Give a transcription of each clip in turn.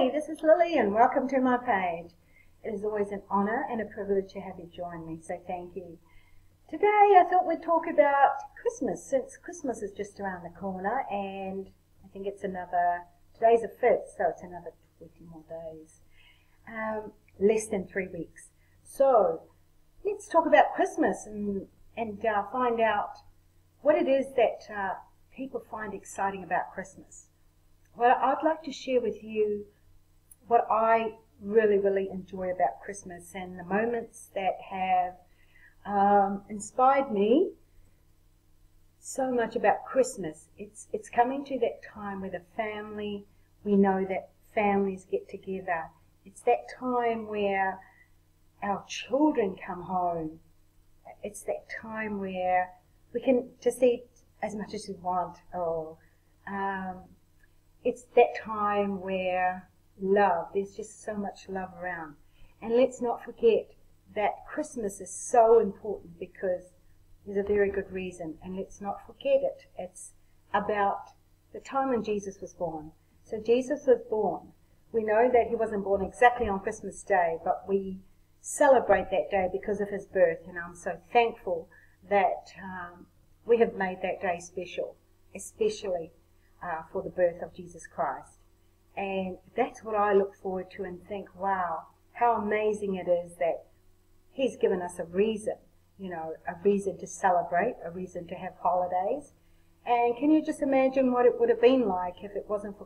Hey, this is Lily and welcome to my page. It is always an honour and a privilege to have you join me, so thank you. Today I thought we'd talk about Christmas, since Christmas is just around the corner, and I think it's today's the 5th, so it's another 20 more days. Less than 3 weeks. So let's talk about Christmas and find out what it is that people find exciting about Christmas. Well, I'd like to share with you what I really enjoy about Christmas and the moments that have inspired me so much about Christmas. It's coming to that time where we know that families get together. It's that time where our children come home. It's that time where we can just eat as much as we want, it's that time where there's just so much love around. And let's not forget that Christmas is so important because there's a very good reason. And let's not forget it. It's about the time when Jesus was born. So Jesus was born. We know that he wasn't born exactly on Christmas Day, but we celebrate that day because of his birth. And I'm so thankful that we have made that day special, especially for the birth of Jesus Christ. And that's what I look forward to and think, wow, how amazing it is that he's given us a reason to celebrate, a reason to have holidays. And can you just imagine what it would have been like if it wasn't for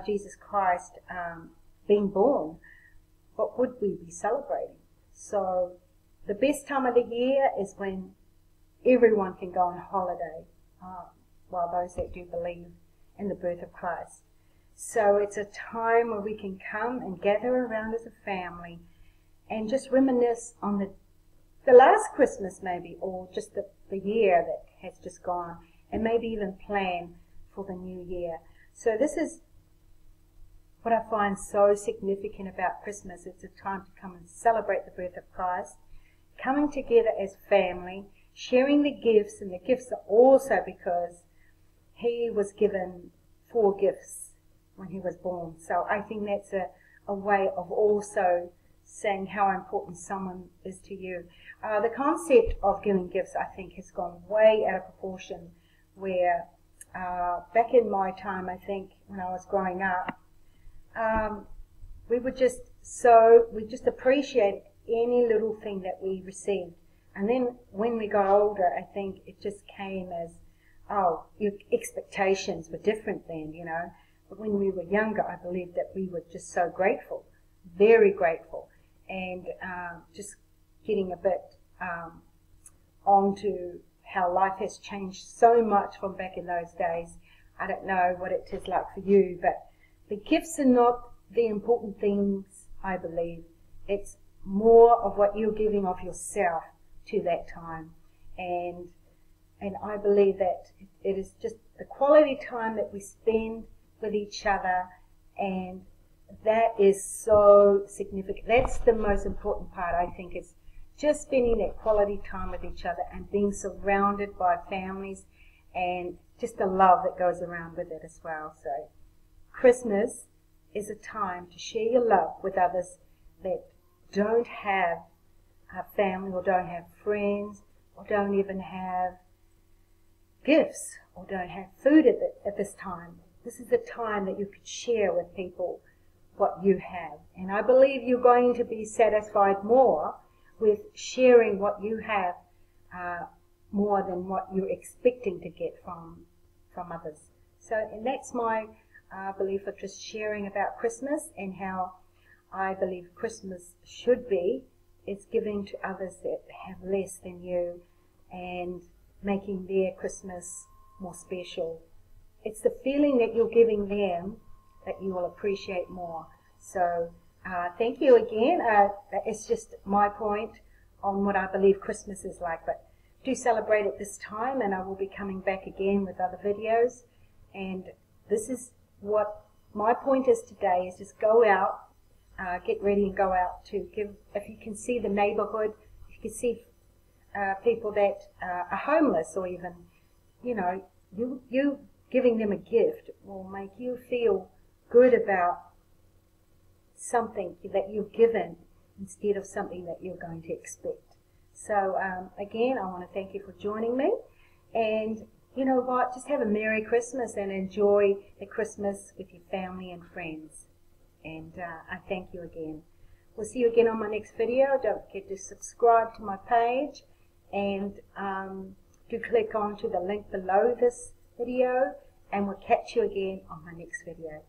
Jesus Christ being born? What would we be celebrating? So the best time of the year is when everyone can go on holiday. Well, those that do believe in the birth of Christ. So it's a time where we can come and gather around as a family and just reminisce on the last Christmas maybe, or just the year that has just gone, and maybe even plan for the new year. So this is what I find so significant about Christmas. It's a time to come and celebrate the birth of Christ, coming together as family, sharing the gifts, and the gifts are also because he was given 4 gifts when he was born. So I think that's a way of also saying how important someone is to you. The concept of giving gifts, I think, has gone way out of proportion, where back in my time, I think, when I was growing up, we just appreciate any little thing that we received. And then when we got older, I think it just came as, your expectations were different then, But when we were younger, I believe that we were just so grateful, very grateful, and just getting a bit onto how life has changed so much from back in those days. I don't know what it is like for you, but the gifts are not the important things, I believe. It's more of what you're giving of yourself to that time. And I believe that it is just the quality time that we spend with each other, and that is so significant. That's the most important part, I think, is just spending that quality time with each other and being surrounded by families and just the love that goes around with it as well. So Christmas is a time to share your love with others that don't have a family or don't have friends or don't even have gifts or don't have food at this time. This is the time that you could share with people what you have. And I believe you're going to be satisfied more with sharing what you have more than what you're expecting to get from others. So, and that's my belief of just sharing about Christmas and how I believe Christmas should be. It's giving to others that have less than you and making their Christmas more special. It's the feeling that you're giving them that you will appreciate more. So thank you again. It's just my point on what I believe Christmas is like. But do celebrate it this time, and I will be coming back again with other videos. And this is what my point is today, is just go out, get ready and go out to give. If you can see the neighborhood, if you can see people that are homeless, or even, you giving them a gift will make you feel good about something that you're given instead of something that you're going to expect. So again, I want to thank you for joining me, and you know what, just have a Merry Christmas and enjoy the Christmas with your family and friends. And I thank you again. We'll see you again on my next video. Don't forget to subscribe to my page, and do click on to the link below this video, and we'll catch you again on my next video.